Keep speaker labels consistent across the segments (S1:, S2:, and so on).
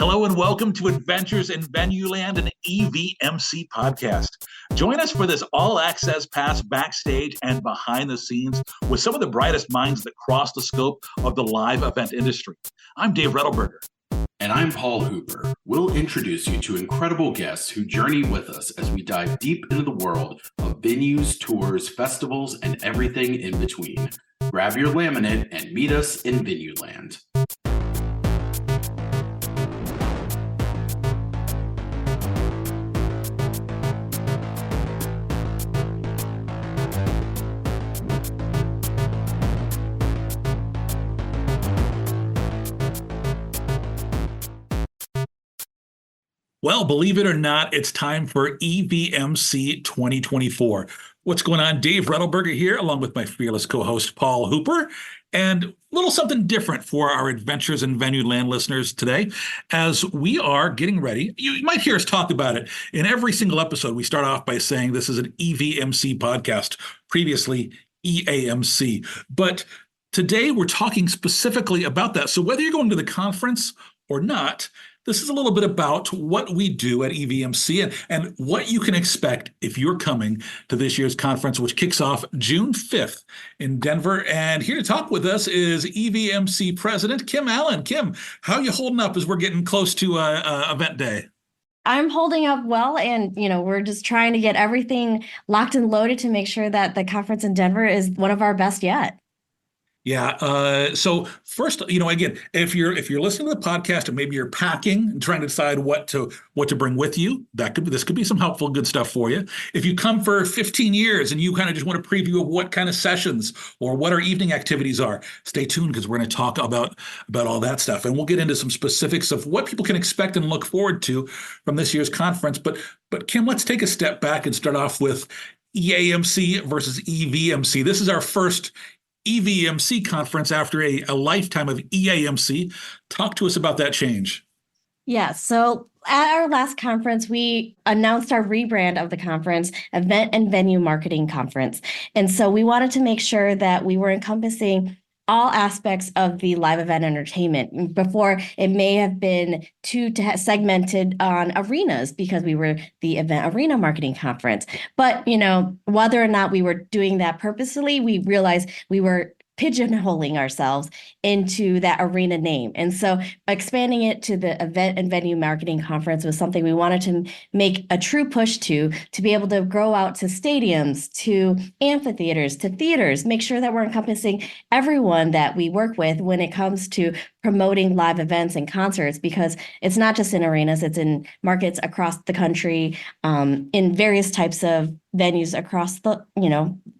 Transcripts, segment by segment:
S1: Hello and welcome to Adventures in Venueland, an EVMC podcast. Join us for this all-access pass backstage and behind the scenes with some of the brightest minds that cross the scope of the live event industry. I'm Dave Rettelberger.
S2: And I'm Paul Hooper. We'll introduce you to incredible guests who journey with us as we dive deep into the world of venues, tours, festivals, and everything in between. Grab your laminate and meet us in Venueland.
S1: Well, believe it or not, it's time for EVMC 2024. What's going on? Dave Rettelberger here, along with my fearless co-host, Paul Hooper. And a little something different for our Adventures in Venueland listeners today, as we are getting ready. You might hear us talk about it. In every single episode, we start off by saying this is an EVMC podcast, previously EAMC. But today, we're talking specifically about that. So whether you're going to the conference or not, this is a little bit about what we do at EVMC and what you can expect if you're coming to this year's conference, which kicks off June 5th in Denver. And here to talk with us is EVMC President Kim Allen. Kim, how are you holding up as we're getting close to event day?
S3: I'm holding up well, and we're just trying to get everything locked and loaded to make sure that the conference in Denver is one of our best yet.
S1: Yeah. So first, again, if you're listening to the podcast and maybe you're packing and trying to decide what to bring with you, this could be some helpful, good stuff for you. If you come for 15 years and you kind of just want a preview of what kind of sessions or what our evening activities are, stay tuned because we're going to talk about all that stuff, and we'll get into some specifics of what people can expect and look forward to from this year's conference. But Kim, let's take a step back and start off with EAMC versus EVMC. This is our first EVMC conference after a lifetime of EAMC. Talk to us about that change.
S3: Yeah, so at our last conference, we announced our rebrand of the conference, Event and Venue Marketing Conference. And so we wanted to make sure that we were encompassing all aspects of the live event entertainment. Before, it may have been too segmented on arenas because we were the Event Arena Marketing Conference. But, whether or not we were doing that purposely, we realized we were pigeonholing ourselves into that arena name. And so expanding it to the Event and Venue Marketing Conference was something we wanted to make a true push to be able to grow out to stadiums, to amphitheaters, to theaters, make sure that we're encompassing everyone that we work with when it comes to promoting live events and concerts, because it's not just in arenas, it's in markets across the country, in various types of venues across the,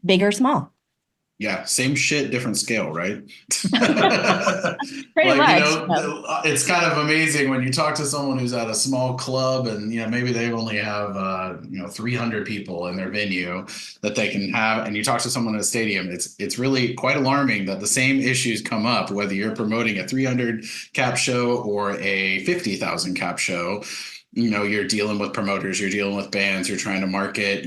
S3: big or small.
S4: Yeah, same shit, different scale, right?
S3: Pretty much.
S4: It's kind of amazing when you talk to someone who's at a small club and, maybe they only have, 300 people in their venue that they can have. And you talk to someone at a stadium, it's really quite alarming that the same issues come up, whether you're promoting a 300 cap show or a 50,000 cap show. You're dealing with promoters, you're dealing with bands, you're trying to market,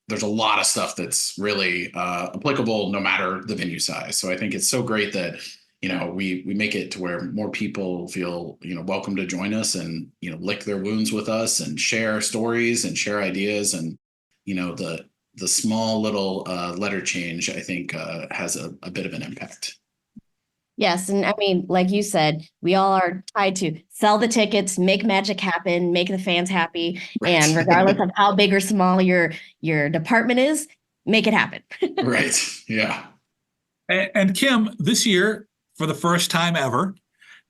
S4: there's a lot of stuff that's really applicable no matter the venue size. So I think it's so great that, we make it to where more people feel, welcome to join us and, lick their wounds with us and share stories and share ideas. And, the small little letter change, I think, has a bit of an impact.
S3: Yes. And I mean, like you said, we all are tied to sell the tickets, make magic happen, make the fans happy. Right. And regardless of how big or small your department is, make it happen.
S4: Right. Yeah.
S1: And Kim, this year, for the first time ever,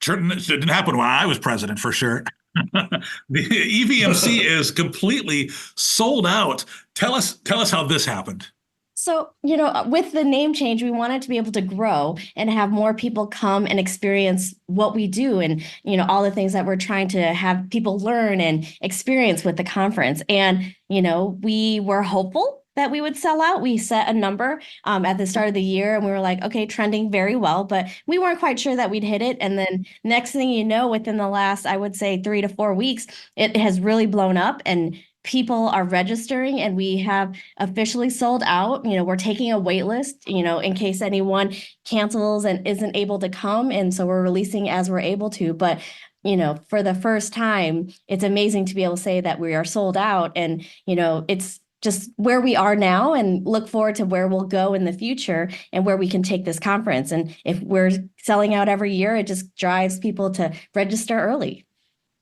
S1: it didn't happen when I was president for sure. The EVMC is completely sold out. Tell us how this happened.
S3: So, with the name change, we wanted to be able to grow and have more people come and experience what we do and, all the things that we're trying to have people learn and experience with the conference. And, we were hopeful that we would sell out. We set a number at the start of the year and we were like, okay, trending very well, but we weren't quite sure that we'd hit it. And then next thing you know, within the last, I would say 3 to 4 weeks, it has really blown up and people are registering and we have officially sold out. We're taking a wait list, in case anyone cancels and isn't able to come. And so we're releasing as we're able to. But for the first time, it's amazing to be able to say that we are sold out, and, it's just where we are now, and look forward to where we'll go in the future and where we can take this conference. And if we're selling out every year, it just drives people to register early.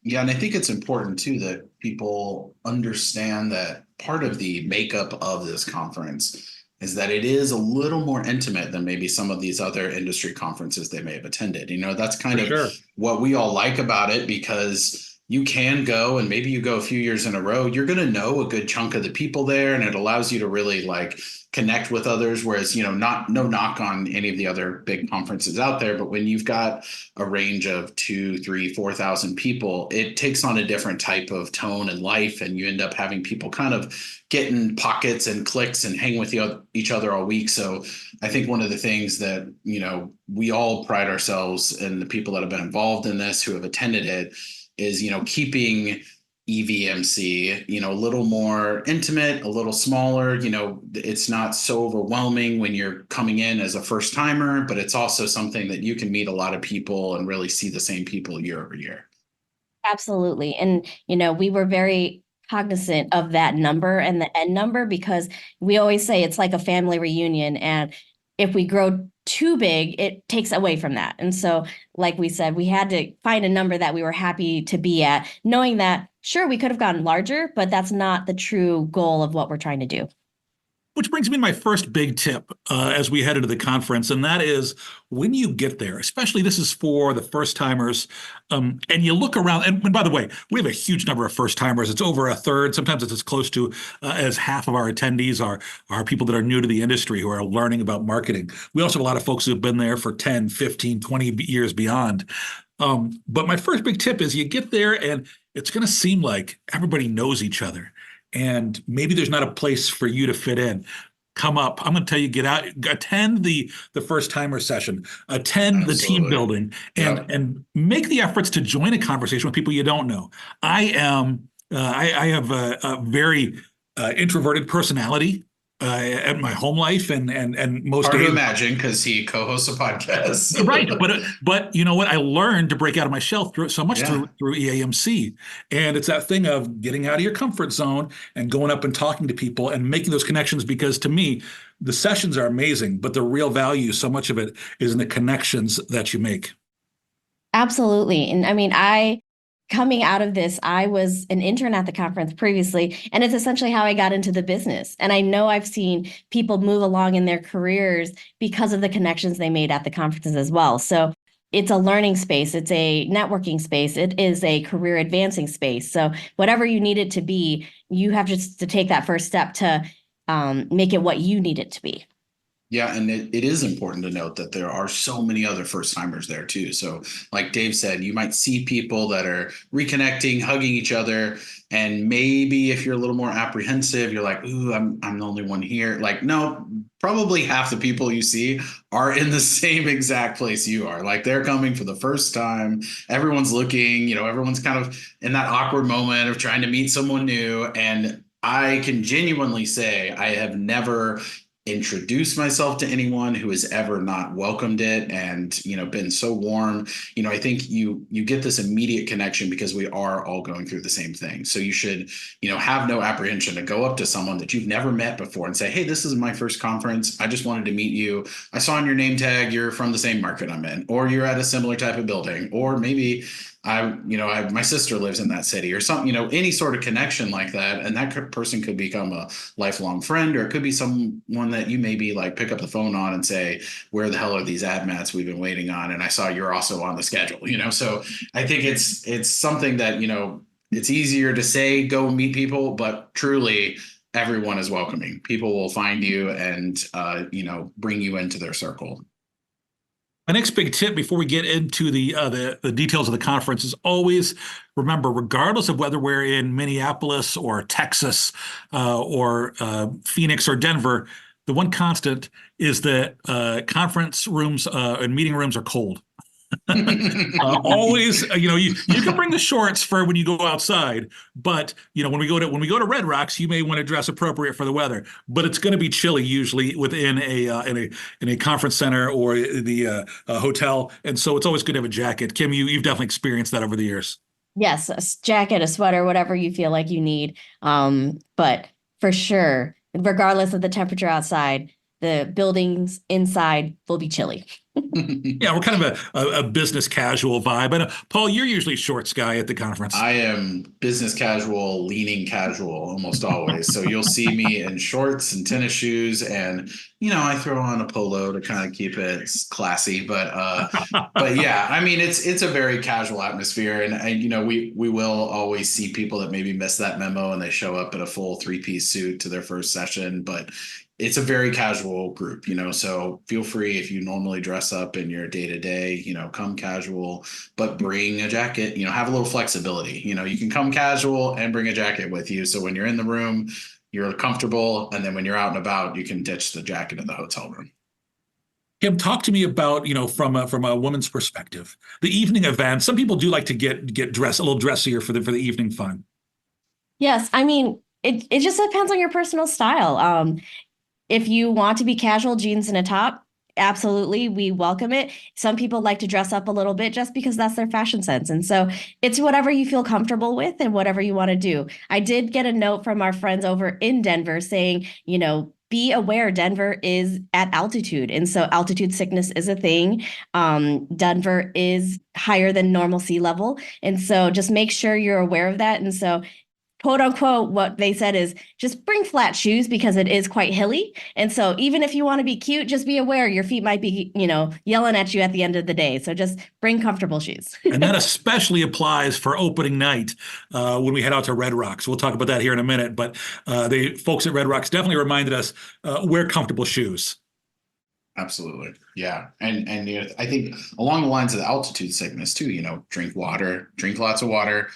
S4: Yeah, and I think it's important too that people understand that part of the makeup of this conference is that it is a little more intimate than maybe some of these other industry conferences they may have attended. That's kind
S1: For
S4: of
S1: sure.
S4: what we all like about it, because you can go, and maybe you go a few years in a row, you're going to know a good chunk of the people there, and it allows you to really like connect with others. Whereas, not no knock on any of the other big conferences out there, but when you've got a range of 2, 3, 4,000 people, it takes on a different type of tone and life, and you end up having people kind of get in pockets and cliques and hang with each other all week. So I think one of the things that, we all pride ourselves in, the people that have been involved in this, who have attended it, is, keeping EVMC, a little more intimate, a little smaller. It's not so overwhelming when you're coming in as a first timer, but it's also something that you can meet a lot of people and really see the same people year over year.
S3: Absolutely. And, we were very cognizant of that number and the end number, because we always say it's like a family reunion. And if we grow too big, it takes away from that. And so, like we said, we had to find a number that we were happy to be at, knowing that, sure, we could have gotten larger, but that's not the true goal of what we're trying to do.
S1: Which brings me to my first big tip as we head into the conference, and that is when you get there, especially this is for the first timers, and you look around. And by the way, we have a huge number of first timers. It's over a third. Sometimes it's as close to as half of our attendees are people that are new to the industry who are learning about marketing. We also have a lot of folks who have been there for 10, 15, 20 years beyond. But my first big tip is you get there and it's going to seem like everybody knows each other. And maybe there's not a place for you to fit in. Come up. I'm going to tell you, get out, attend the first timer session, attend the team
S4: Absolutely.
S1: building,
S4: Yep.
S1: and make the efforts to join a conversation with people you don't know. I have a very introverted personality at my home life, and most
S4: Hard to
S1: days.
S4: imagine because he co-hosts a podcast.
S1: Right, but you know what? I learned to break out of my shell through
S4: Yeah.
S1: through EAMC, and it's that thing of getting out of your comfort zone and going up and talking to people and making those connections. Because to me, the sessions are amazing, but the real value, so much of it, is in the connections that you make.
S3: Absolutely. And I mean, coming out of this, I was an intern at the conference previously, and it's essentially how I got into the business. And I know I've seen people move along in their careers because of the connections they made at the conferences as well. So it's a learning space, it's a networking space, it is a career advancing space. So whatever you need it to be, you have just to take that first step to make it what you need it to be.
S4: Yeah, and it is important to note that there are so many other first timers there too. So, like Dave said, you might see people that are reconnecting, hugging each other, and maybe if you're a little more apprehensive, you're like, "Ooh, I'm the only one here." Like, no, probably half the people you see are in the same exact place you are. Like, they're coming for the first time. Everyone's looking, everyone's kind of in that awkward moment of trying to meet someone new. And I can genuinely say I have never introduce myself to anyone who has ever not welcomed it and been so warm. I think you get this immediate connection because we are all going through the same thing. So you should have no apprehension to go up to someone that you've never met before and say, hey, this is my first conference. I just wanted to meet you. I saw on your name tag you're from the same market I'm in, or you're at a similar type of building, or maybe my sister lives in that city or something, any sort of connection like that. And that person could become a lifelong friend, or it could be someone that you maybe like pick up the phone on and say, where the hell are these ad mats we've been waiting on? And I saw you're also on the schedule, so I think it's something that, it's easier to say, go meet people, but truly everyone is welcoming. People will find you and, bring you into their circle.
S1: My next big tip before we get into the details of the conference is always remember, regardless of whether we're in Minneapolis or Texas or Phoenix or Denver, the one constant is that conference rooms and meeting rooms are cold. Always, you can bring the shorts for when you go outside, but when we go to Red Rocks, you may want to dress appropriate for the weather. But it's going to be chilly usually within a conference center or the hotel, and so it's always good to have a jacket. Kim, you've definitely experienced that over the years.
S3: Yes, jacket, a sweater, whatever you feel like you need. But for sure, regardless of the temperature outside, the buildings inside will be chilly.
S1: Yeah, we're kind of a business casual vibe. And Paul, you're usually shorts guy at the conference.
S4: I am business casual, leaning casual almost always. So you'll see me in shorts and tennis shoes, and I throw on a polo to kind of keep it classy. But yeah, I mean it's a very casual atmosphere, and we will always see people that maybe miss that memo and they show up in a full three-piece suit to their first session, but it's a very casual group, so feel free if you normally dress up in your day-to-day, come casual, but bring a jacket, have a little flexibility. You can come casual and bring a jacket with you. So when you're in the room, you're comfortable. And then when you're out and about, you can ditch the jacket in the hotel room.
S1: Kim, talk to me about, from a woman's perspective, the evening event. Some people do like to get dressed a little dressier for the evening fun.
S3: Yes, I mean, it just depends on your personal style. If you want to be casual, jeans and a top, absolutely, we welcome it. Some people like to dress up a little bit just because that's their fashion sense. And so it's whatever you feel comfortable with and whatever you want to do. I did get a note from our friends over in Denver saying, be aware Denver is at altitude. And so altitude sickness is a thing. Denver is higher than normal sea level. And so just make sure you're aware of that. And so quote unquote, what they said is just bring flat shoes because it is quite hilly. And so even if you want to be cute, just be aware your feet might be, yelling at you at the end of the day. So just bring comfortable shoes.
S1: And that especially applies for opening night when we head out to Red Rocks. We'll talk about that here in a minute. But the folks at Red Rocks definitely reminded us, wear comfortable shoes.
S4: Absolutely. Yeah. And I think along the lines of the altitude sickness too, drink water, drink lots of water.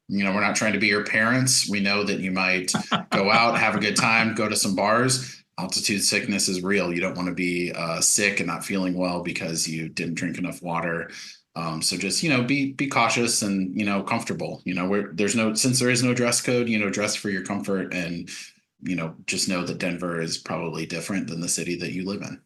S4: We're not trying to be your parents. We know that you might go out, have a good time, go to some bars. Altitude sickness is real. You don't want to be sick and not feeling well because you didn't drink enough water. So just, be cautious and, comfortable. Since there is no dress code, dress for your comfort and, just know that Denver is probably different than the city that you live in.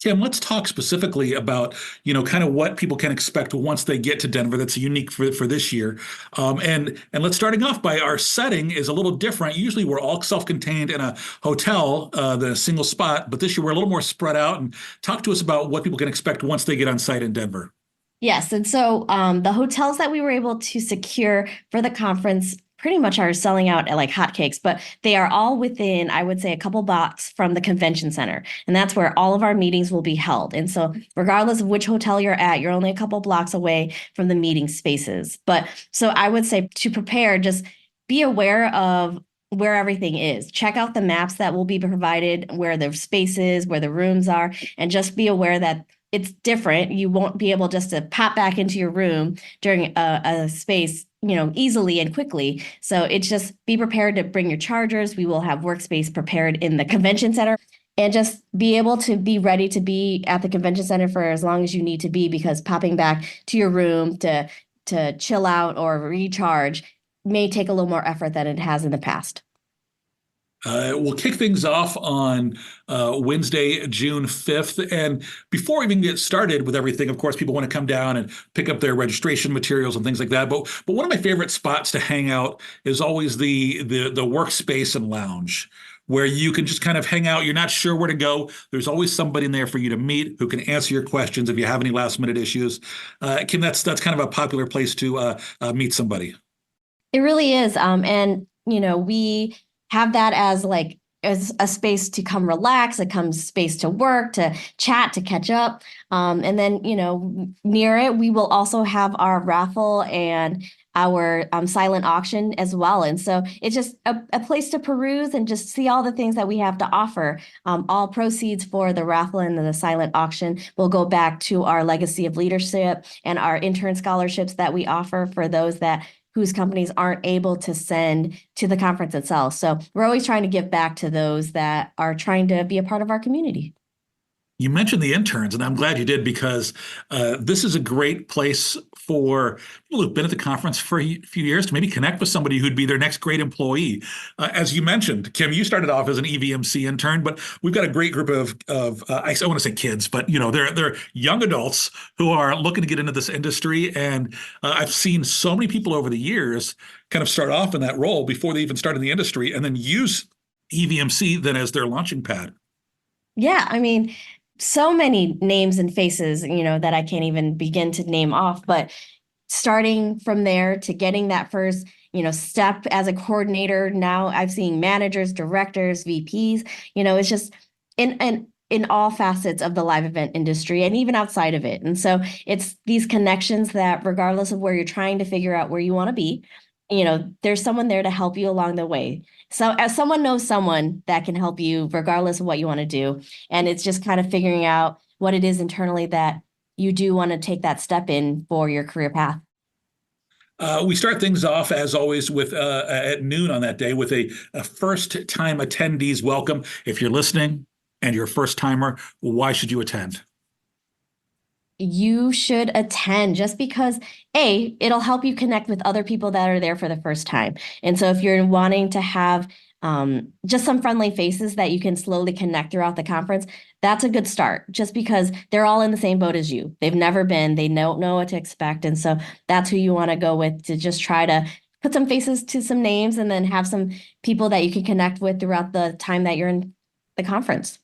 S1: Kim, let's talk specifically about, kind of what people can expect once they get to Denver that's unique for this year. And let's starting off by our setting is a little different. Usually we're all self-contained in a hotel, the single spot, but this year we're a little more spread out. And talk to us about what people can expect once they get on site in Denver.
S3: Yes. And so the hotels that we were able to secure for the conference pretty much are selling out like hotcakes, but they are all within, I would say, a couple blocks from the convention center. And that's where all of our meetings will be held. And so regardless of which hotel you're at, you're only a couple blocks away from the meeting spaces. But so I would say to prepare, just be aware of where everything is. Check out the maps that will be provided, where the spaces, where the rooms are, and just be aware that it's different. You won't be able just to pop back into your room during a space easily and quickly. So it's just be prepared to bring your chargers. We will have workspace prepared in the convention center and just be able to be ready to be at the convention center for as long as you need to be, because popping back to your room to chill out or recharge may take a little more effort than it has in the past.
S1: We'll kick things off on Wednesday, June 5th. And before we even get started with everything, of course, people want to come down and pick up their registration materials and things like that. But one of my favorite spots to hang out is always the workspace and lounge, where you can just kind of hang out. You're not sure where to go. There's always somebody in there for you to meet who can answer your questions if you have any last minute issues. Kim, that's kind of a popular place to meet somebody.
S3: It really is. And, we have that as a space to come relax, a space to work, to chat, to catch up. And then, near it, we will also have our raffle and our silent auction as well. And so it's just a place to peruse and just see all the things that we have to offer. All proceeds for the raffle and the silent auction will go back to our legacy of leadership and our intern scholarships that we offer for those whose companies aren't able to send to the conference itself. So we're always trying to give back to those that are trying to be a part of our community.
S1: You mentioned the interns, and I'm glad you did because this is a great place for people who've been at the conference for a few years to maybe connect with somebody who'd be their next great employee. As you mentioned, Kim, you started off as an EVMC intern, but we've got a great group of I want to say kids, but they're young adults who are looking to get into this industry. And I've seen so many people over the years kind of start off in that role before they even start in the industry, and then use EVMC then as their launching pad.
S3: Yeah, I mean, so many names and faces, that I can't even begin to name off, but starting from there to getting that first, step as a coordinator. Now I've seen managers, directors, VPs, it's just in all facets of the live event industry and even outside of it. And so it's these connections that regardless of where you're trying to figure out where you want to be, there's someone there to help you along the way. So as someone knows someone that can help you regardless of what you want to do. And it's just kind of figuring out what it is internally that you do want to take that step in for your career path.
S1: We start things off, as always, with at noon on that day with a first-time attendees welcome. If you're listening and you're a first-timer, why should you attend?
S3: You should attend just because it'll help you connect with other people that are there for the first time. And so if you're wanting to have just some friendly faces that you can slowly connect throughout the conference, that's a good start just because they're all in the same boat as you. They've never been, they don't know what to expect. And so that's who you want to go with to just try to put some faces to some names and then have some people that you can connect with throughout the time that you're in the conference.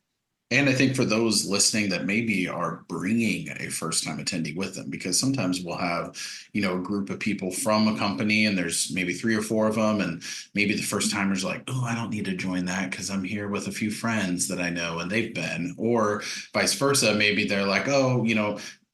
S4: And I think for those listening that maybe are bringing a first-time attendee with them, because sometimes we'll have, a group of people from a company and there's maybe 3 or 4 of them. And maybe the first timer's like, oh, I don't need to join that because I'm here with a few friends that I know and they've been, or vice versa. Maybe they're like, oh,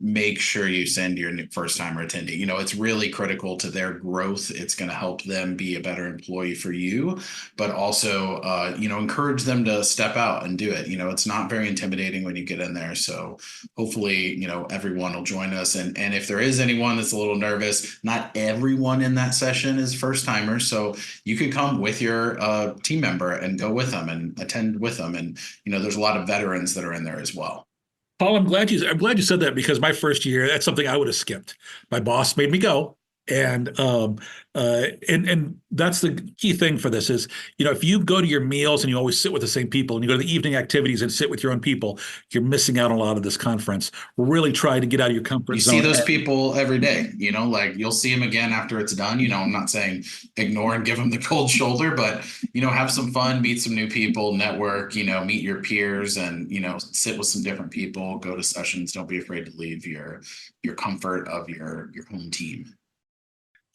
S4: make sure you send your first timer attendee. It's really critical to their growth. It's going to help them be a better employee for you, but also, encourage them to step out and do it. It's not very intimidating when you get in there. So hopefully, everyone will join us. And if there is anyone that's a little nervous, not everyone in that session is first timers. So you could come with your team member and go with them and attend with them. And, there's a lot of veterans that are in there as well.
S1: Paul, I'm glad you said that because my first year, that's something I would have skipped. My boss made me go. And that's the key thing for this is, if you go to your meals and you always sit with the same people and you go to the evening activities and sit with your own people, you're missing out on a lot of this conference. Really try to get out of your comfort zone.
S4: You see those people every day, like you'll see them again after it's done. I'm not saying ignore and give them the cold shoulder, but, have some fun, meet some new people, network, meet your peers and, sit with some different people, go to sessions. Don't be afraid to leave your comfort of your home team.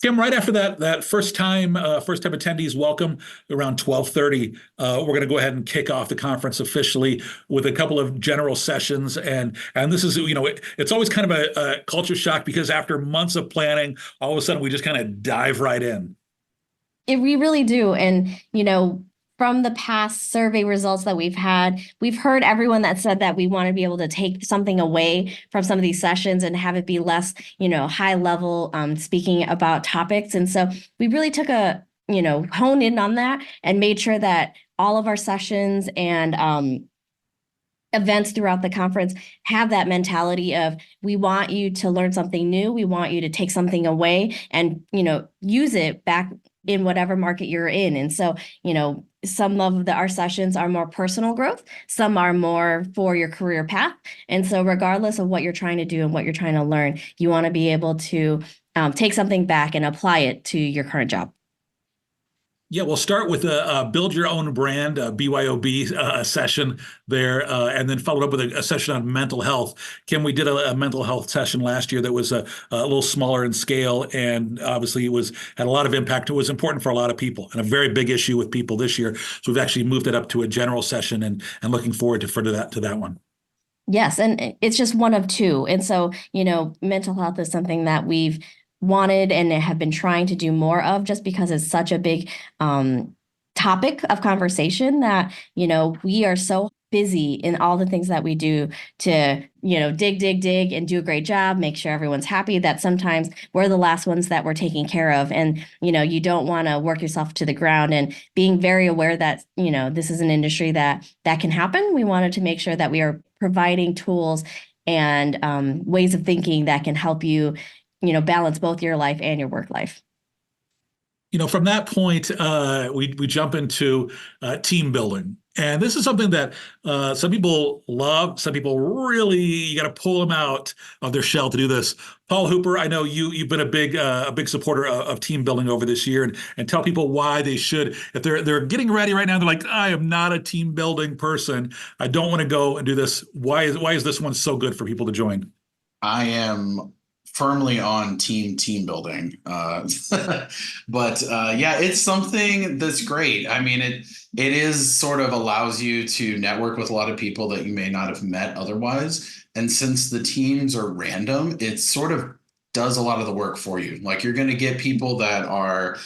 S1: Kim, right after that first time attendees welcome around 12:30, we're going to go ahead and kick off the conference officially with a couple of general sessions. And this is, it's always kind of a culture shock because after months of planning, all of a sudden we just kind of dive right in.
S3: We really do. And, from the past survey results that we've had, we've heard everyone that said that we want to be able to take something away from some of these sessions and have it be less, high level speaking about topics. And so we really took honed in on that and made sure that all of our sessions and events throughout the conference have that mentality of we want you to learn something new. We want you to take something away and, use it back in whatever market you're in. And so, some of our sessions are more personal growth. Some are more for your career path. And so regardless of what you're trying to do and what you're trying to learn, you want to be able to take something back and apply it to your current job.
S1: Yeah, we'll start with a build your own brand, BYOB session there, and then followed up with a session on mental health. Kim, we did a mental health session last year that was a little smaller in scale, and obviously had a lot of impact. It was important for a lot of people and a very big issue with people this year. So we've actually moved it up to a general session and looking forward to that one.
S3: Yes, and it's just one of 2. And so, mental health is something that we've wanted and have been trying to do more of just because it's such a big topic of conversation that, we are so busy in all the things that we do to, dig and do a great job, make sure everyone's happy, that sometimes we're the last ones that we're taking care of. And, you don't want to work yourself to the ground, and being very aware that, this is an industry that can happen. We wanted to make sure that we are providing tools and ways of thinking that can help you, balance both your life and your work life.
S1: From that point, we jump into team building. And this is something that some people love. Some people really, you got to pull them out of their shell to do this. Paul Hooper, I know you've been a big supporter of team building over this year, and tell people why they should. If they're getting ready right now, they're like, I am not a team building person. I don't want to go and do this. Why is this one so good for people to join?
S4: I am firmly on team building. But yeah, it's something that's great. I mean, it is sort of allows you to network with a lot of people that you may not have met otherwise. And since the teams are random, it sort of does a lot of the work for you. Like, you're going to get people that are,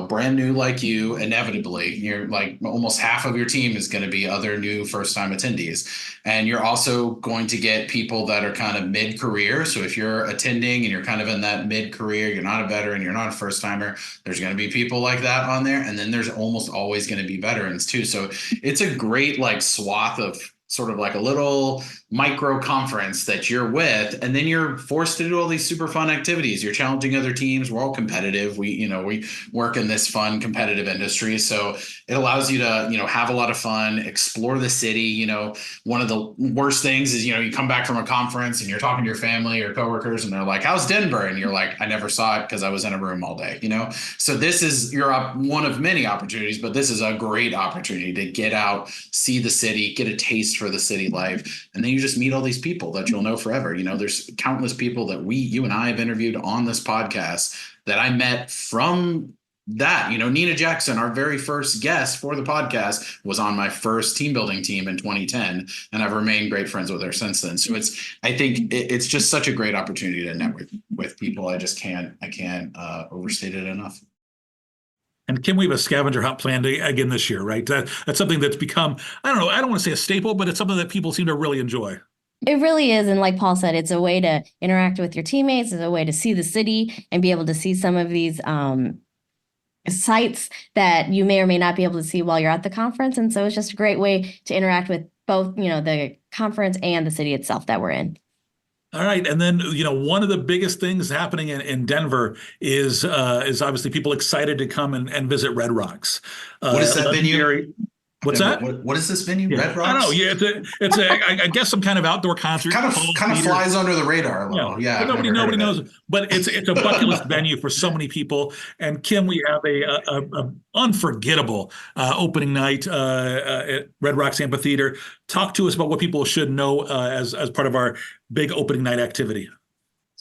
S4: brand new like you. Inevitably, you're like, almost half of your team is going to be other new first time attendees. And you're also going to get people that are kind of mid-career. So if you're attending and you're kind of in that mid-career, you're not a veteran, you're not a first timer, there's going to be people like that on there. And then there's almost always going to be veterans too. So it's a great like swath of sort of like a little micro conference that you're with, and then you're forced to do all these super fun activities. You're challenging other teams. We're all competitive. We work in this fun competitive industry. So it allows you to, have a lot of fun, explore the city. One of the worst things is, you come back from a conference and you're talking to your family or coworkers and they're like, how's Denver? And you're like, I never saw it because I was in a room all day, So this is one of many opportunities, but this is a great opportunity to get out, see the city, get a taste for the city life. And then you just meet all these people that you'll know forever. There's countless people that you and I have interviewed on this podcast that I met from that. Nina Jackson, our very first guest for the podcast, was on my first team building team in 2010, and I've remained great friends with her since then. So I think it's just such a great opportunity to network with people. I can't overstate it enough.
S1: And can we have a scavenger hunt planned again this year, right? That's something that's become, I don't know, I don't want to say a staple, but it's something that people seem to really enjoy.
S3: It really is. And like Paul said, it's a way to interact with your teammates. It's a way to see the city and be able to see some of these sites that you may or may not be able to see while you're at the conference. And so it's just a great way to interact with both, the conference and the city itself that we're in.
S1: All right. And then, one of the biggest things happening in Denver is obviously people excited to come and visit Red Rocks.
S4: What is that venue?
S1: What's that?
S4: What is this venue?
S1: Yeah.
S4: Red Rocks?
S1: I don't know. Yeah, it's I guess some kind of outdoor concert.
S4: Kind of flies under the radar a little. Yeah.
S1: But nobody knows. But it's a bucket list venue for so many people. And Kim, we have a unforgettable opening night at Red Rocks Amphitheater. Talk to us about what people should know as part of our big opening night activity.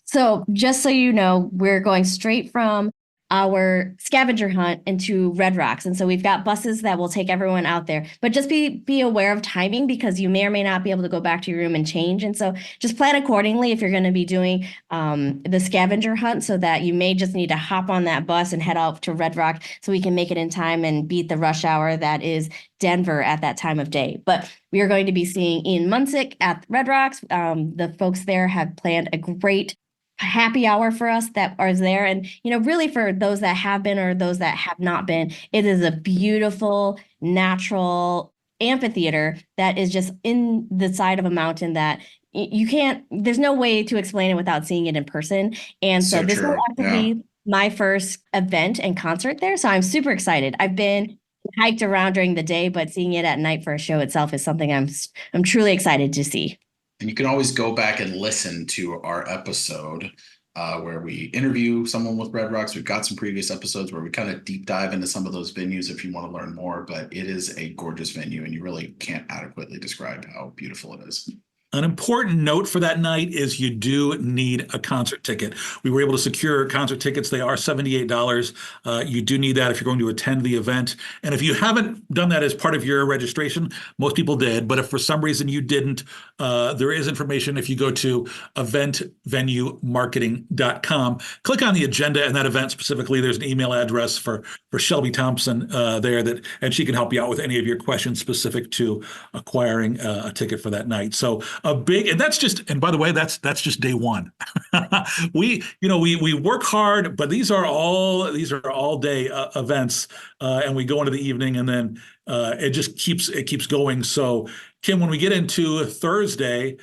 S3: So just so you know, we're going straight from our scavenger hunt into Red Rocks. And so we've got buses that will take everyone out there, but just be aware of timing, because you may or may not be able to go back to your room and change. And so just plan accordingly if you're going to be doing the scavenger hunt, so that you may just need to hop on that bus and head out to Red Rock so we can make it in time and beat the rush hour that is Denver at that time of day. But we are going to be seeing Ian Munsick at Red Rocks. The folks there have planned a great happy hour for us that are there. And, really for those that have been or those that have not been, it is a beautiful, natural amphitheater that is just in the side of a mountain that there's no way to explain it without seeing it in person. And so this will actually be my first event and concert there. So I'm super excited. I've been hiked around during the day, but seeing it at night for a show itself is something I'm truly excited to see.
S4: And you can always go back and listen to our episode where we interview someone with Red Rocks. We've got some previous episodes where we kind of deep dive into some of those venues if you want to learn more. But it is a gorgeous venue, and you really can't adequately describe how beautiful it is.
S1: An important note for that night is you do need a concert ticket. We were able to secure concert tickets. They are $78. You do need that if you're going to attend the event. And if you haven't done that as part of your registration, most people did. But if for some reason you didn't, there is information. If you go to eventvenuemarketing.com, click on the agenda and that event specifically. There's an email address for Shelby Thompson there and she can help you out with any of your questions specific to acquiring a ticket for that night. So and by the way, that's just day one. We work hard, but these are all day events, and we go into the evening, and then it keeps going. So, Kim, when we get into Thursday,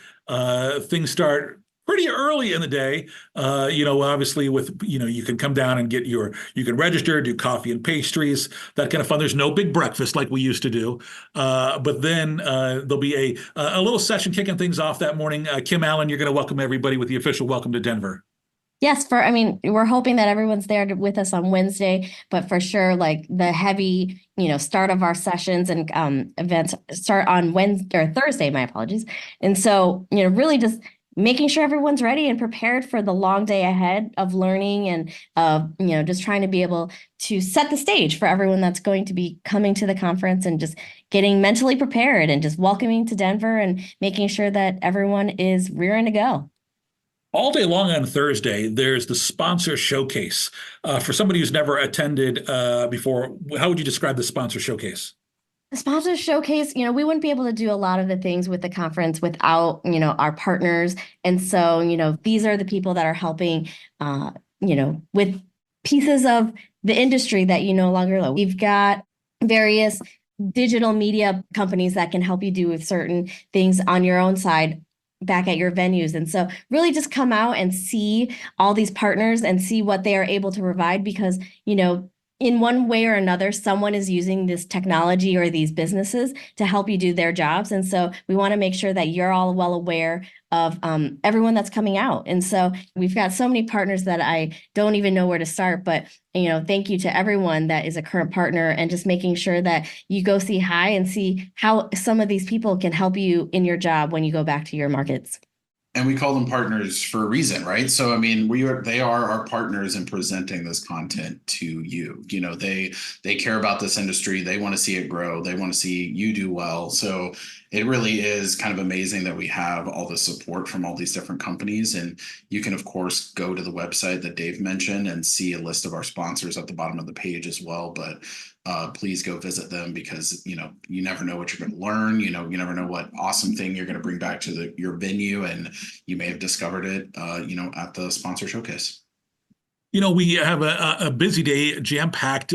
S1: things start pretty early in the day. Obviously you can come down and you can register, do coffee and pastries, that kind of fun. There's no big breakfast like we used to do. But then there'll be a little session kicking things off that morning. Kim Allen, you're going to welcome everybody with the official welcome to Denver.
S3: Yes, we're hoping that everyone's there with us on Wednesday, but for sure, like the heavy, start of our sessions and events start on Wednesday or Thursday, my apologies. And so, really just making sure everyone's ready and prepared for the long day ahead of learning and just trying to be able to set the stage for everyone that's going to be coming to the conference and just getting mentally prepared and just welcoming to Denver and making sure that everyone is rearing to go.
S1: All day long on Thursday, there's the sponsor showcase. For somebody who's never attended before, how would you describe the sponsor showcase?
S3: The sponsor showcase, we wouldn't be able to do a lot of the things with the conference without, our partners. And so, these are the people that are helping, with pieces of the industry that you no longer know. We've got various digital media companies that can help you do with certain things on your own side back at your venues. And so really just come out and see all these partners and see what they are able to provide because, in one way or another, someone is using this technology or these businesses to help you do their jobs. And so we want to make sure that you're all well aware of everyone that's coming out. And so we've got so many partners that I don't even know where to start. But, thank you to everyone that is a current partner and just making sure that you go see hi and see how some of these people can help you in your job when you go back to your markets.
S4: And we call them partners for a reason, right? So, they are our partners in presenting this content to you. They care about this industry. They want to see it grow. They want to see you do well. So it really is kind of amazing that we have all the support from all these different companies. And you can, of course, go to the website that Dave mentioned and see a list of our sponsors at the bottom of the page as well. But please go visit them because, you never know what you're going to learn. You never know what awesome thing you're going to bring back to your venue. And you may have discovered it, at the sponsor showcase.
S1: We have a busy day, jam-packed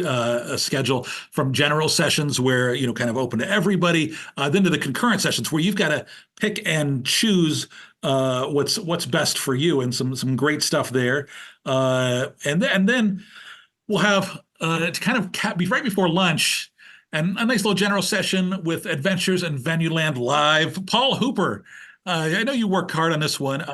S1: schedule from general sessions where, kind of open to everybody, then to the concurrent sessions where you've got to pick and choose what's best for you and some great stuff there. And then we'll have to kind of be right before lunch and a nice little general session with Adventures in Venueland Live. Paul Hooper, I know you worked hard on this one.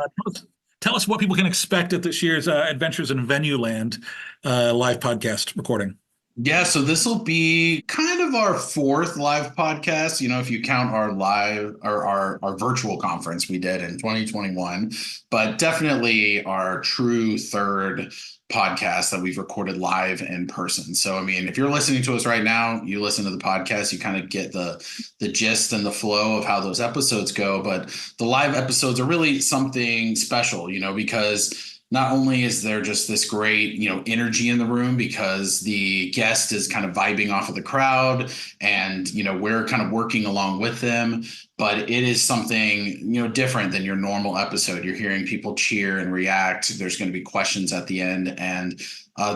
S1: Tell us what people can expect at this year's Adventures in Venueland live podcast recording.
S4: Yeah, so this will be kind of our fourth live podcast, if you count our live or our virtual conference we did in 2021, but definitely our true third podcast that we've recorded live in person. So, if you're listening to us right now, you listen to the podcast, you kind of get the gist and the flow of how those episodes go. But the live episodes are really something special, because not only is there just this great, energy in the room because the guest is kind of vibing off of the crowd and, we're kind of working along with them, but it is something, different than your normal episode. You're hearing people cheer and react. There's going to be questions at the end. And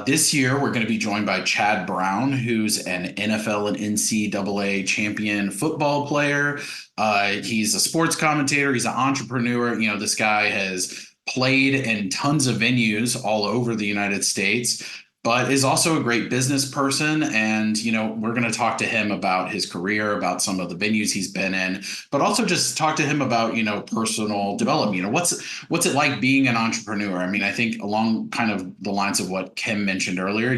S4: this year, we're going to be joined by Chad Brown, who's an NFL and NCAA champion football player. He's a sports commentator. He's an entrepreneur. This guy has played in tons of venues all over the United States. but is also a great business person. And, we're going to talk to him about his career, about some of the venues he's been in, but also just talk to him about, personal development. What's it like being an entrepreneur? I mean, I think along kind of the lines of what Kim mentioned earlier,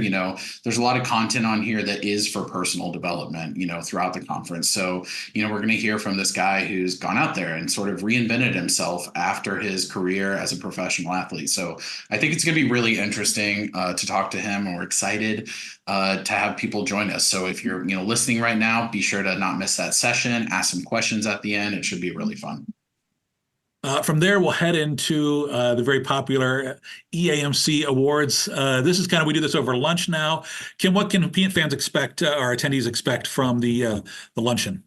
S4: there's a lot of content on here that is for personal development, throughout the conference. So, we're going to hear from this guy who's gone out there and sort of reinvented himself after his career as a professional athlete. So I think it's going to be really interesting to talk to him, and we're excited to have people join us. So if you're listening right now, be sure to not miss that session. Ask some questions at the end. It should be really fun.
S1: From there, we'll head into the very popular EAMC Awards. This is we do this over lunch now. Kim, what can fans expect, our attendees expect from the luncheon?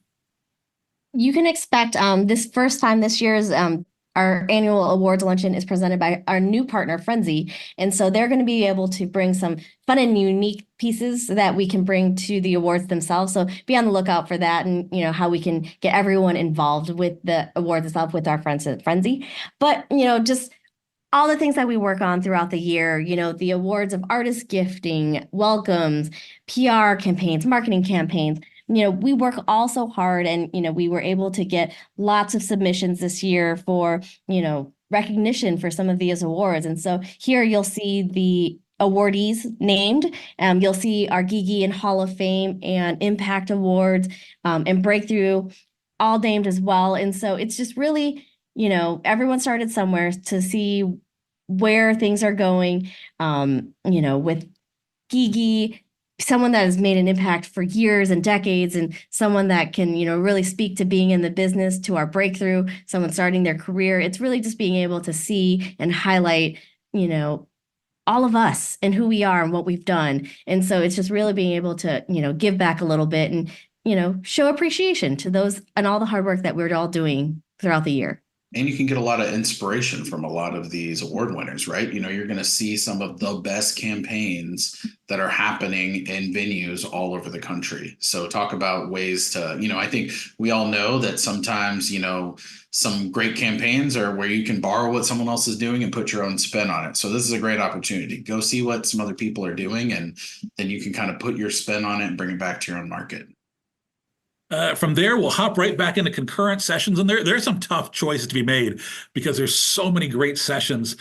S3: You can expect this first time this year's our annual awards luncheon is presented by our new partner, Frenzy. And so they're going to be able to bring some fun and unique pieces that we can bring to the awards themselves. So be on the lookout for that, and how we can get everyone involved with the awards itself with our friends at Frenzy. But just all the things that we work on throughout the year, the awards of artist gifting, welcomes, PR campaigns, marketing campaigns. We work all so hard, and, we were able to get lots of submissions this year for, recognition for some of these awards. And so here you'll see the awardees named. You'll see our Gigi and Hall of Fame and Impact Awards and Breakthrough all named as well. And so it's just really, everyone started somewhere to see where things are going, with Gigi, someone that has made an impact for years and decades, and someone that can, really speak to being in the business, to our Breakthrough, someone starting their career. It's really just being able to see and highlight, all of us and who we are and what we've done. And so it's just really being able to, give back a little bit and, show appreciation to those and all the hard work that we're all doing throughout the year.
S4: And you can get a lot of inspiration from a lot of these award winners, right? You're going to see some of the best campaigns that are happening in venues all over the country. So talk about ways to, I think we all know that sometimes, some great campaigns are where you can borrow what someone else is doing and put your own spin on it. So this is a great opportunity. Go see what some other people are doing, and then you can kind of put your spin on it and bring it back to your own market.
S1: From there, we'll hop right back into concurrent sessions, and there's some tough choices to be made because there's so many great sessions,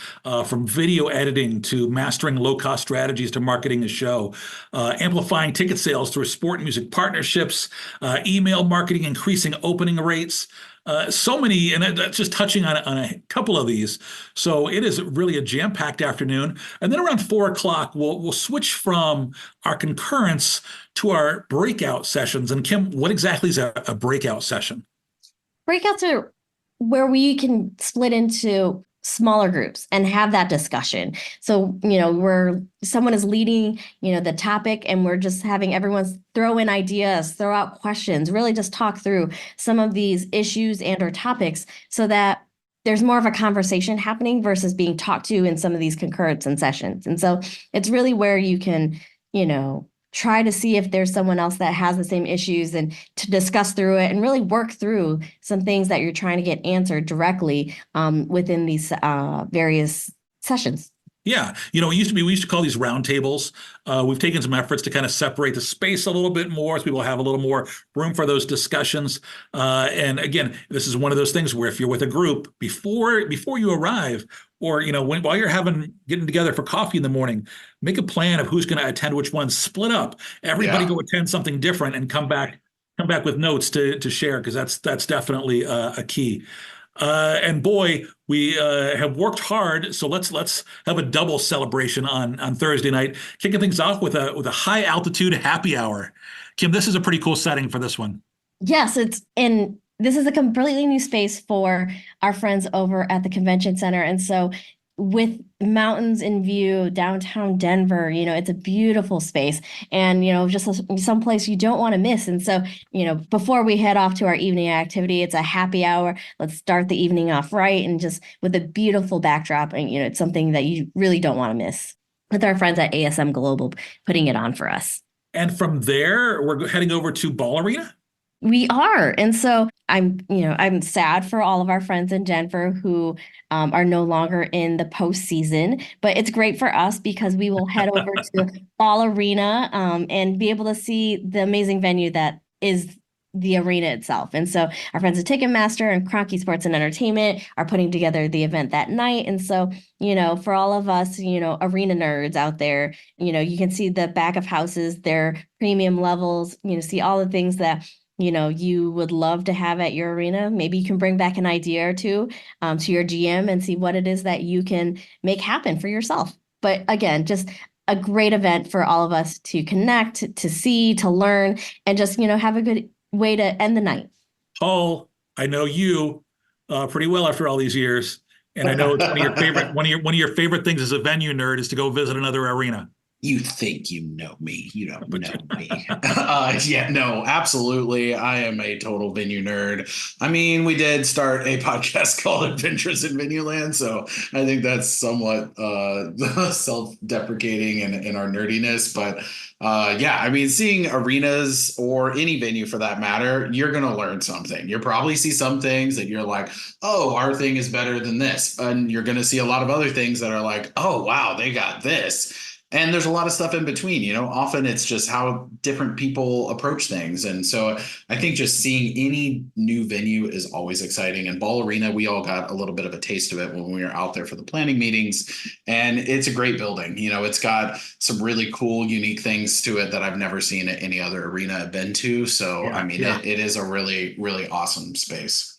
S1: from video editing to mastering low-cost strategies to marketing a show, amplifying ticket sales through sport and music partnerships, email marketing, increasing opening rates. So many, and that's just touching on a couple of these. So it is really a jam-packed afternoon. And then around 4 o'clock, we'll switch from our concurrence to our breakout sessions. And Kim, what exactly is a breakout session?
S3: Breakouts are where we can split into smaller groups and have that discussion. So, where someone is leading, the topic, and we're just having everyone throw in ideas, throw out questions, really just talk through some of these issues and or topics so that there's more of a conversation happening versus being talked to in some of these concurrents and sessions. And so it's really where you can, try to see if there's someone else that has the same issues and to discuss through it and really work through some things that you're trying to get answered directly within these various sessions.
S1: Yeah. We used to call these roundtables. We've taken some efforts to kind of separate the space a little bit more so people have a little more room for those discussions. And again, this is one of those things where if you're with a group before you arrive, or, while you're getting together for coffee in the morning, make a plan of who's going to attend which ones, split up. Everybody go attend something different and come back with notes to share, because that's definitely a key. And boy, we have worked hard. So let's have a double celebration on Thursday night, kicking things off with a high altitude happy hour. Kim, this is a pretty cool setting for this one.
S3: Yes, this is a completely new space for our friends over at the convention center. And so with mountains in view, downtown Denver, it's a beautiful space, and, just someplace you don't want to miss. And so, before we head off to our evening activity, it's a happy hour. Let's start the evening off right, and just with a beautiful backdrop. And, it's something that you really don't want to miss, with our friends at ASM Global putting it on for us.
S1: And from there, we're heading over to Ball Arena.
S3: We are. And so I'm sad for all of our friends in Denver who are no longer in the postseason, but it's great for us because we will head over to Ball Arena and be able to see the amazing venue that is the arena itself. And so our friends at Ticketmaster and Cronky Sports and Entertainment are putting together the event that night. And so, for all of us, arena nerds out there, you can see the back of houses, their premium levels, see all the things that you would love to have at your arena. Maybe you can bring back an idea or two to your GM and see what it is that you can make happen for yourself. But again, just a great event for all of us to connect, to see, to learn, and just, have a good way to end the night.
S1: Paul, I know you pretty well after all these years, and I know it's one of your favorite one of your favorite things as a venue nerd is to go visit another arena.
S4: You think you know me. You don't know me. Yeah, no, absolutely. I am a total venue nerd. I mean, we did start a podcast called Adventures in Venueland, so I think that's somewhat self-deprecating in our nerdiness. But yeah, I mean, seeing arenas or any venue for that matter, you're going to learn something. You'll probably see some things that you're like, oh, our thing is better than this. And you're going to see a lot of other things that are like, oh, wow, they got this. And there's a lot of stuff in between, often it's just how different people approach things. And so I think just seeing any new venue is always exciting. And Ball Arena, we all got a little bit of a taste of it when we were out there for the planning meetings. And it's a great building. It's got some really cool, unique things to it that I've never seen at any other arena I've been to. So,
S1: Yeah,
S4: I mean,
S1: yeah.
S4: it is a really, really awesome space.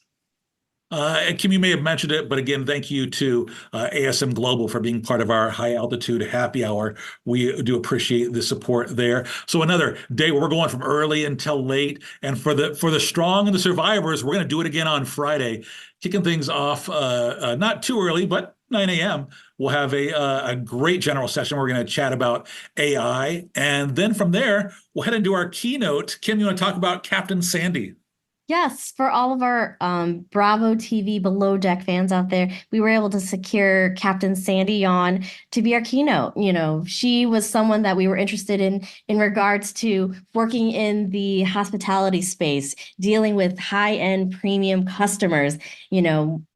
S1: And Kim, you may have mentioned it, but again, thank you to ASM Global for being part of our high altitude happy hour. We do appreciate the support there. So another day where we're going from early until late, and for the strong and the survivors, we're going to do it again on Friday, kicking things off not too early, but 9 a.m. We'll have a great general session. We're going to chat about AI, and then from there we'll head into our keynote. Kim, you want to talk about Captain Sandy?
S3: Yes, for all of our Bravo TV Below Deck fans out there, we were able to secure Captain Sandy on to be our keynote. She was someone that we were interested in regards to working in the hospitality space, dealing with high-end premium customers.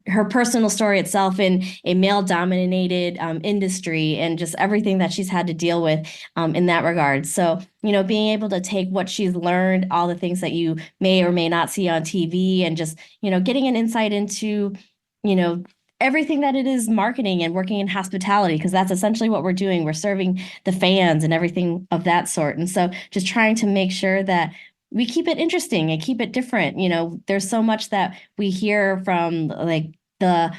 S3: Her personal story itself in a male-dominated industry and just everything that she's had to deal with in that regard. So, being able to take what she's learned, all the things that you may or may not see on TV, and just, getting an insight into, everything that it is marketing and working in hospitality, because that's essentially what we're doing. We're serving the fans and everything of that sort. And so just trying to make sure that we keep it interesting and keep it different. There's so much that we hear from like the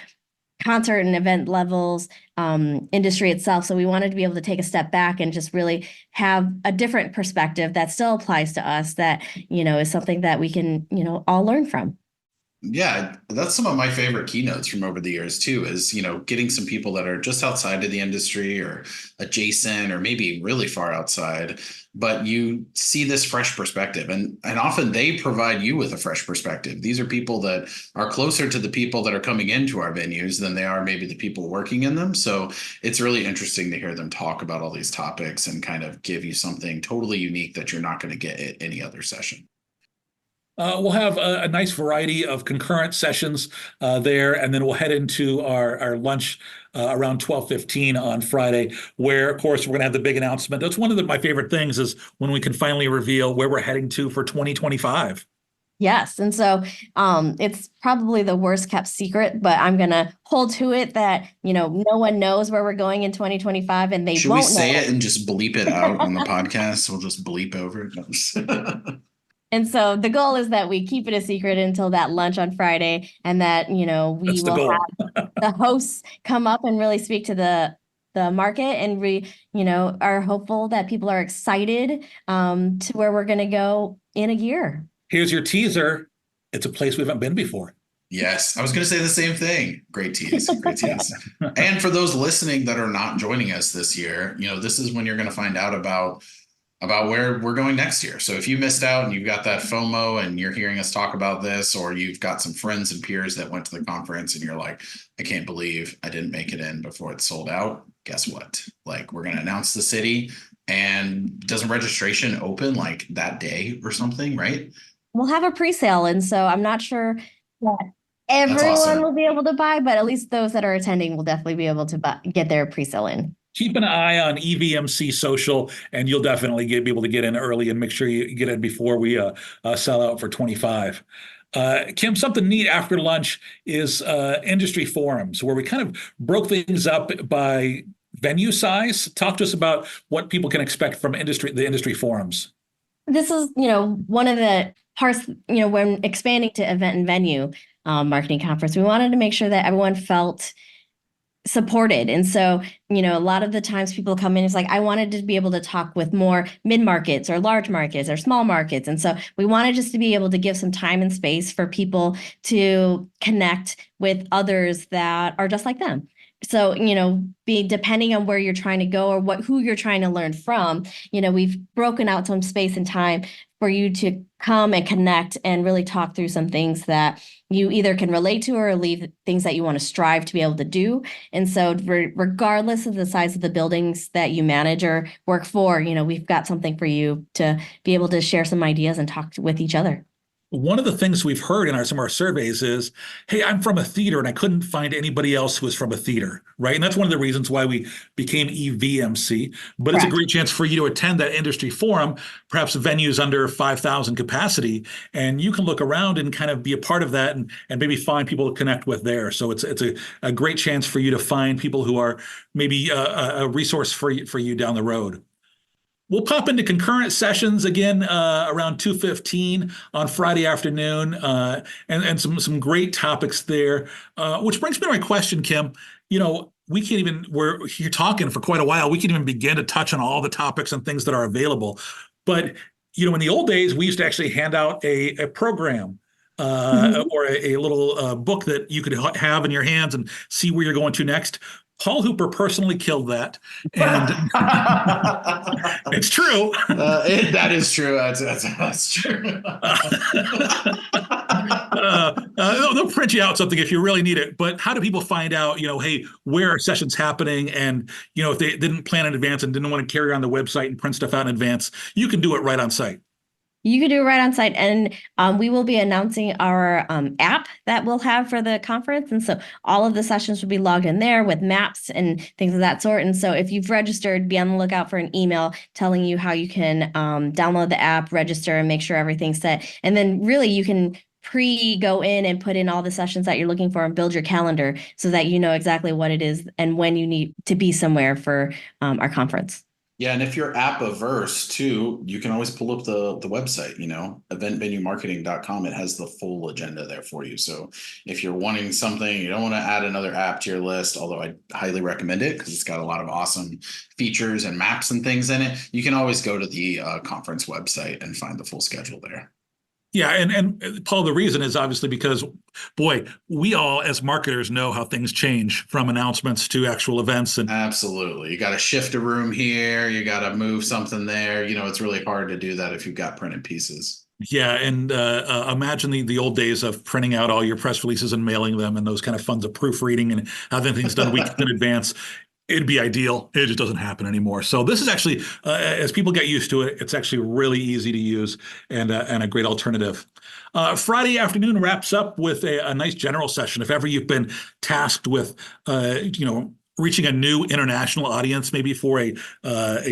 S3: concert and event levels industry itself. So we wanted to be able to take a step back and just really have a different perspective that still applies to us, that, is something that we can, all learn from.
S4: Yeah, that's some of my favorite keynotes from over the years too, is, getting some people that are just outside of the industry or adjacent or maybe really far outside, but you see this fresh perspective, and often they provide you with a fresh perspective. These are people that are closer to the people that are coming into our venues than they are maybe the people working in them. So it's really interesting to hear them talk about all these topics and kind of give you something totally unique that you're not going to get at any other session.
S1: We'll have a nice variety of concurrent sessions there, and then we'll head into our lunch around 12:15 on Friday, where, of course, we're going to have the big announcement. That's one of my favorite things, is when we can finally reveal where we're heading to for 2025.
S3: Yes. And so it's probably the worst kept secret, but I'm going to hold to it that, no one knows where we're going in 2025, and they
S4: Should
S3: won't
S4: we say
S3: know.
S4: it and just bleep it out on the podcast? We'll just bleep over it.
S3: And so the goal is that we keep it a secret until that lunch on Friday, and that, we
S1: That's the
S3: will
S1: goal.
S3: have the hosts come up and really speak to the market, and we, are hopeful that people are excited to where we're going to go in a year.
S1: Here's your teaser. It's a place we haven't been before.
S4: Yes, I was going to say the same thing. Great tease, great tease. And for those listening that are not joining us this year, this is when you're going to find out about where we're going next year. So if you missed out and you've got that FOMO and you're hearing us talk about this, or you've got some friends and peers that went to the conference and you're like, I can't believe I didn't make it in before it sold out. Guess what? Like, we're going to announce the city, and doesn't registration open like that day or something, right?
S3: we'll have a pre-sale. And so I'm not sure that
S4: That's
S3: everyone
S4: awesome.
S3: will be able to buy, but at least those that are attending will definitely be able to get their pre-sale in.
S1: Keep an eye on EVMC social, and you'll definitely be able to get in early and make sure you get in before we sell out for 25. Kim, something neat after lunch is industry forums, where we kind of broke things up by venue size. Talk to us about what people can expect from the industry forums.
S3: This is, one of the parts, when expanding to event and venue marketing conference, we wanted to make sure that everyone felt supported. And so, a lot of the times people come in, it's like, I wanted to be able to talk with more mid markets or large markets or small markets. And so we wanted just to be able to give some time and space for people to connect with others that are just like them. So, be depending on where you're trying to go or who you're trying to learn from, we've broken out some space and time for you to come and connect and really talk through some things that you either can relate to or leave things that you want to strive to be able to do. And so regardless of the size of the buildings that you manage or work for, we've got something for you to be able to share some ideas and talk with each other.
S1: One of the things we've heard in some of our surveys is, hey, I'm from a theater and I couldn't find anybody else who was from a theater, right? And that's one of the reasons why we became EVMC. But
S3: Correct.
S1: It's a great chance for you to attend that industry forum, perhaps venues under 5,000 capacity, and you can look around and kind of be a part of that and maybe find people to connect with there. So it's a great chance for you to find people who are maybe a resource for you down the road. We'll pop into concurrent sessions again around 2:15 on Friday afternoon, and some great topics there. Which brings me to my question, Kim. We can't even, we're here talking for quite a while. We can't even begin to touch on all the topics and things that are available. But in the old days, we used to actually hand out a program. Or a little book that you could have in your hands and see where you're going to next. Paul Hooper personally killed that, and it's true.
S4: That is true. That's true.
S1: They'll print you out something if you really need it. But how do people find out, hey, where are sessions happening? And, if they didn't plan in advance and didn't want to carry on the website and print stuff out in advance, you can do it right on site.
S3: You can do it right on site, and we will be announcing our app that we'll have for the conference. And so all of the sessions will be logged in there with maps and things of that sort. And so if you've registered, be on the lookout for an email telling you how you can download the app, register, and make sure everything's set. And then really you can go in and put in all the sessions that you're looking for and build your calendar so that you know exactly what it is and when you need to be somewhere for our conference.
S4: Yeah, and if you're app averse too, you can always pull up the website, eventvenuemarketing.com. It has the full agenda there for you. So if you're wanting something, you don't want to add another app to your list, although I highly recommend it because it's got a lot of awesome features and maps and things in it. You can always go to the conference website and find the full schedule there.
S1: Yeah, and Paul, the reason is obviously because, boy, we all as marketers know how things change from announcements to actual events. And
S4: absolutely, you got to shift a room here, you got to move something there. It's really hard to do that if you've got printed pieces.
S1: Yeah, and imagine the old days of printing out all your press releases and mailing them, and those kind of funds of proofreading and having things done weeks in advance. It'd be ideal. It just doesn't happen anymore. So this is actually, as people get used to it, it's actually really easy to use and a great alternative. Friday afternoon wraps up with a nice general session. If ever you've been tasked with, reaching a new international audience, maybe for a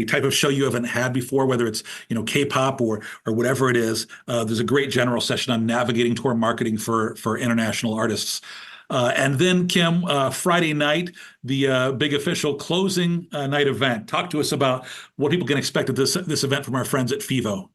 S1: type of show you haven't had before, whether it's K-pop or whatever it is, there's a great general session on navigating tour marketing for international artists. And then, Kim, Friday night, the big official closing night event. Talk to us about what people can expect at this event from our friends at FIVO.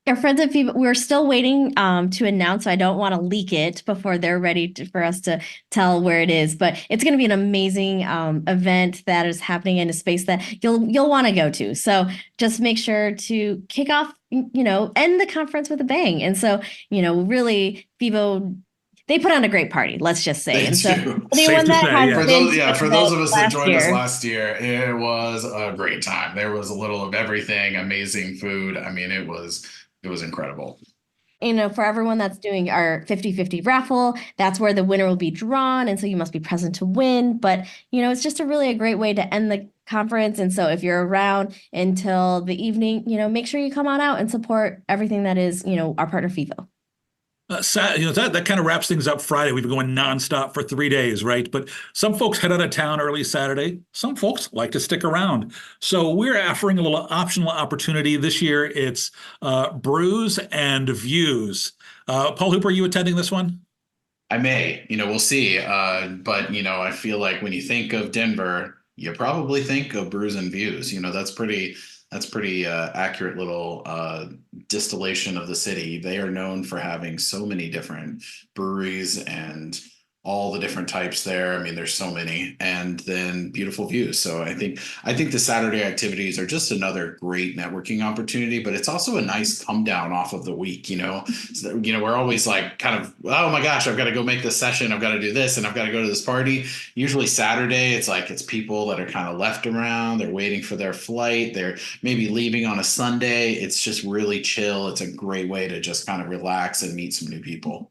S3: Our friends at FIVO, we're still waiting to announce. So I don't want to leak it before they're ready for us to tell where it is. But it's going to be an amazing event that is happening in a space that you'll want to go to. So just make sure to kick off, end the conference with a bang. And so, really, FIVO. They put on a great party, let's just say. And so anyone that has
S4: for those of us that joined us last year, it was a great time. There was a little of everything, amazing food. I mean, it was incredible.
S3: For everyone that's doing our 50-50 raffle, that's where the winner will be drawn. And so you must be present to win. But, it's just a great way to end the conference. And so if you're around until the evening, make sure you come on out and support everything that is, our partner FIFO.
S1: That kind of wraps things up Friday. We've been going nonstop for 3 days, right? But some folks head out of town early Saturday. Some folks like to stick around. So we're offering a little optional opportunity this year. It's brews and views. Paul Hooper, are you attending this one?
S4: I may, we'll see. But I feel like when you think of Denver, you probably think of brews and views. That's pretty accurate little distillation of the city. They are known for having so many different breweries and all the different types there. I mean, there's so many, and then beautiful views. So I think the Saturday activities are just another great networking opportunity, but it's also a nice come down off of the week. So, we're always like kind of, oh my gosh, I've got to go make this session. I've got to do this, and I've got to go to this party. Usually Saturday, it's people that are kind of left around. They're waiting for their flight. They're maybe leaving on a Sunday. It's just really chill. It's a great way to just kind of relax and meet some new people.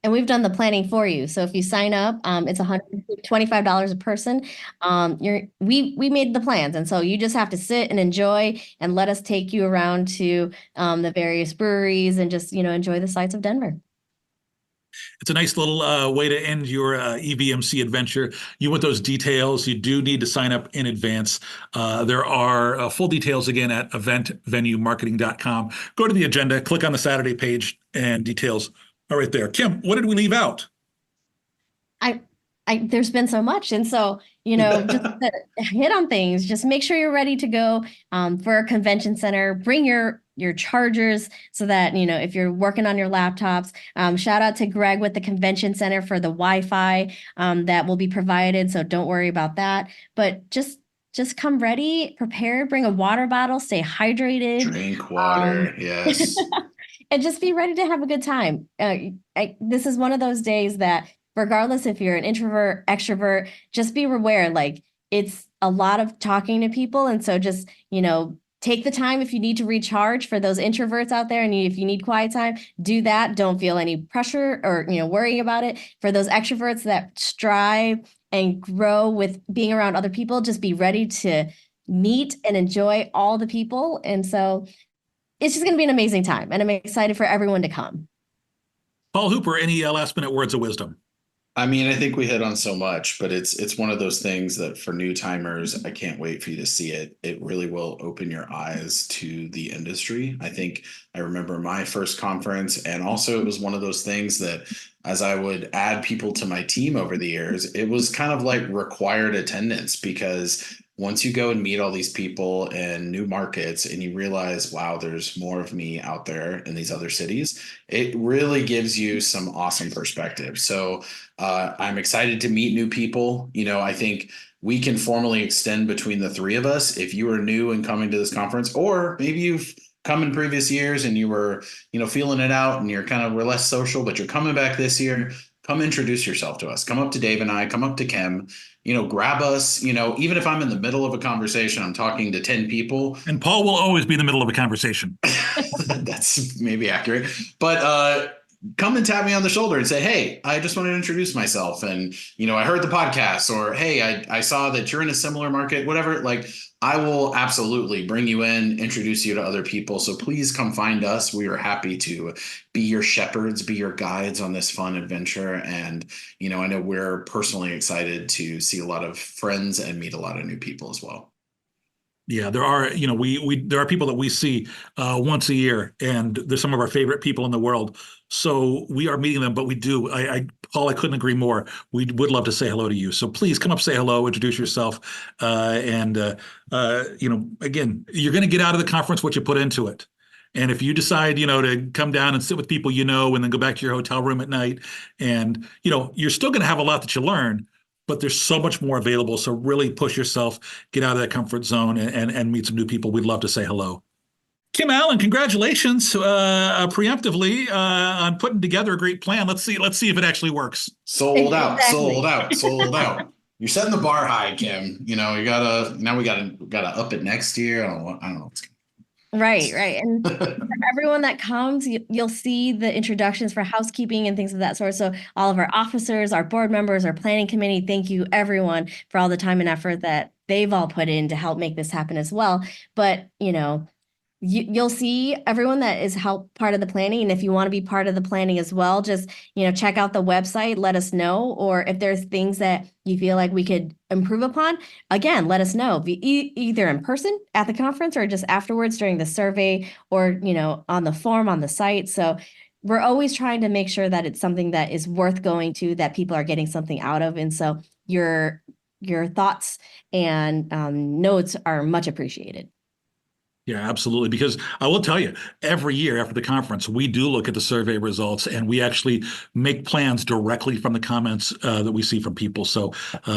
S3: And we've done the planning for you. So if you sign up, it's $125 a person. We made the plans. And so you just have to sit and enjoy and let us take you around to the various breweries and just, enjoy the sights of Denver.
S1: It's a nice little way to end your EVMC adventure. You want those details, you do need to sign up in advance. There are full details again at eventvenuemarketing.com. Go to the agenda, click on the Saturday page, and details are right there. Kim, what did we leave out?
S3: There's been so much. And so, just hit on things. Just make sure you're ready to go for a convention center. Bring your chargers so that, if you're working on your laptops, shout out to Greg with the convention center for the Wi-Fi that will be provided. So don't worry about that. But just come ready, prepared, bring a water bottle, stay hydrated.
S4: Drink water, yes.
S3: And just be ready to have a good time. This is one of those days that regardless if you're an introvert, extrovert, just be aware, it's a lot of talking to people. And so just, take the time if you need to recharge for those introverts out there. And if you need quiet time, do that. Don't feel any pressure or, worrying about it. For those extroverts that strive and grow with being around other people, just be ready to meet and enjoy all the people. And so it's just going to be an amazing time. And I'm excited for everyone to come.
S1: Paul Hooper, any last minute words of wisdom?
S4: I mean, I think we hit on so much, but it's one of those things that for new timers, I can't wait for you to see it. It really will open your eyes to the industry. I remember my first conference, and also it was one of those things that as I would add people to my team over the years, it was kind of like required attendance, because once you go and meet all these people in new markets and you realize, wow, there's more of me out there in these other cities, it really gives you some awesome perspective. So I'm excited to meet new people. I think we can formally extend between the three of us. If you are new and coming to this conference, or maybe you've come in previous years and you were, feeling it out and we're less social, but you're coming back this year, come introduce yourself to us. Come up to Dave and I, come up to Kim, grab us, even if I'm in the middle of a conversation, I'm talking to 10 people.
S1: And Paul will always be in the middle of a conversation.
S4: That's maybe accurate, but come and tap me on the shoulder and say, hey, I just wanted to introduce myself. And, I heard the podcast, or, hey, I saw that you're in a similar market, whatever. I will absolutely bring you in, introduce you to other people. So please come find us. We are happy to be your shepherds, be your guides on this fun adventure. And, I know we're personally excited to see a lot of friends and meet a lot of new people as well.
S1: Yeah, there are, there are people that we see once a year, and they're some of our favorite people in the world. So we are meeting them, but we do. Paul, I couldn't agree more. We would love to say hello to you. So please come up, say hello, introduce yourself. Again, you're going to get out of the conference what you put into it. And if you decide, to come down and sit with people, and then go back to your hotel room at night, and, you're still going to have a lot that you learn, but there's so much more available. So really push yourself, get out of that comfort zone, and meet some new people. We'd love to say hello. Kim Allen, congratulations preemptively on putting together a great plan. Let's see if it actually works.
S4: Sold out. You're setting the bar high, Kim. We gotta up it next year. I don't know.
S3: Right. And for everyone that comes, you'll see the introductions for housekeeping and things of that sort. So all of our officers, our board members, our planning committee, thank you everyone for all the time and effort that they've all put in to help make this happen as well. But, you'll see everyone that is part of the planning. And if you want to be part of the planning as well, just, check out the website, let us know. Or if there's things that you feel like we could improve upon, again, let us know. Either in person at the conference or just afterwards during the survey or, on the form on the site. So we're always trying to make sure that it's something that is worth going to, that people are getting something out of. And so your thoughts and notes are much appreciated.
S1: Yeah, absolutely. Because I will tell you, every year after the conference, we do look at the survey results and we actually make plans directly from the comments that we see from people. So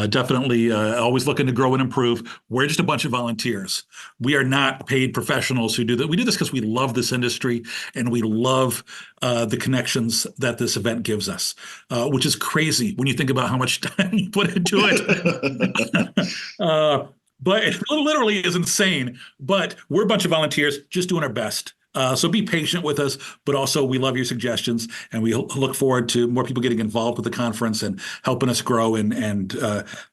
S1: definitely always looking to grow and improve. We're just a bunch of volunteers. We are not paid professionals who do that. We do this because we love this industry and we love the connections that this event gives us, which is crazy when you think about how much time you put into it. But it literally is insane. But we're a bunch of volunteers just doing our best. So be patient with us, but also we love your suggestions and we look forward to more people getting involved with the conference and helping us grow and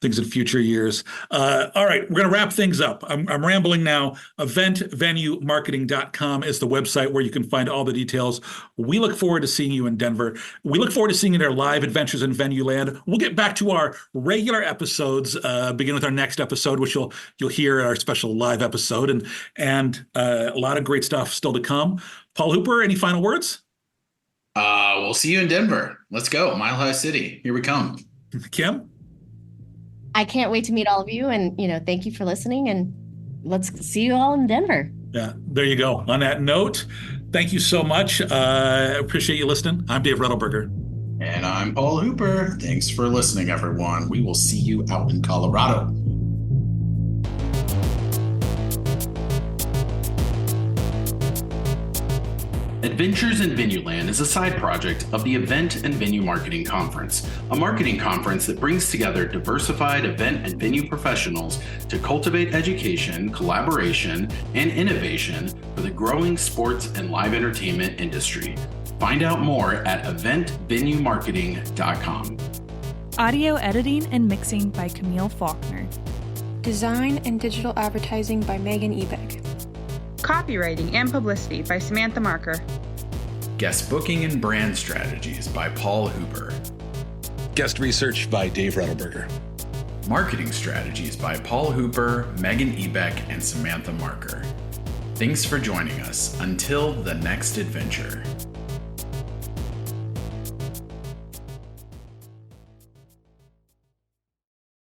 S1: things in future years. All right, we're going to wrap things up. I'm rambling now. Eventvenuemarketing.com is the website where you can find all the details. We look forward to seeing you in Denver. We look forward to seeing you in our live adventures in Venueland. We'll get back to our regular episodes, begin with our next episode, which you'll hear our special live episode and a lot of great stuff still to come. Paul Hooper, any final words?
S4: We'll see you in Denver. Let's go. Mile High City. Here we come.
S1: Kim?
S3: I can't wait to meet all of you. And, thank you for listening. And let's see you all in Denver.
S1: Yeah, there you go. On that note, thank you so much. Appreciate you listening. I'm Dave Rettelberger.
S4: And I'm Paul Hooper. Thanks for listening, everyone. We will see you out in Colorado.
S2: Adventures in Venueland is a side project of the Event and Venue Marketing Conference, a marketing conference that brings together diversified event and venue professionals to cultivate education, collaboration, and innovation for the growing sports and live entertainment industry. Find out more at eventvenuemarketing.com.
S5: Audio editing and mixing by Camille Faulkner.
S6: Design and digital advertising by Megan Ebeck.
S7: Copywriting and publicity by Samantha Marker.
S4: Guest booking and brand strategies by Paul Hooper.
S1: Guest research by Dave Rettelberger.
S4: Marketing strategies by Paul Hooper, Megan Ebeck, and Samantha Marker. Thanks for joining us. Until the next adventure.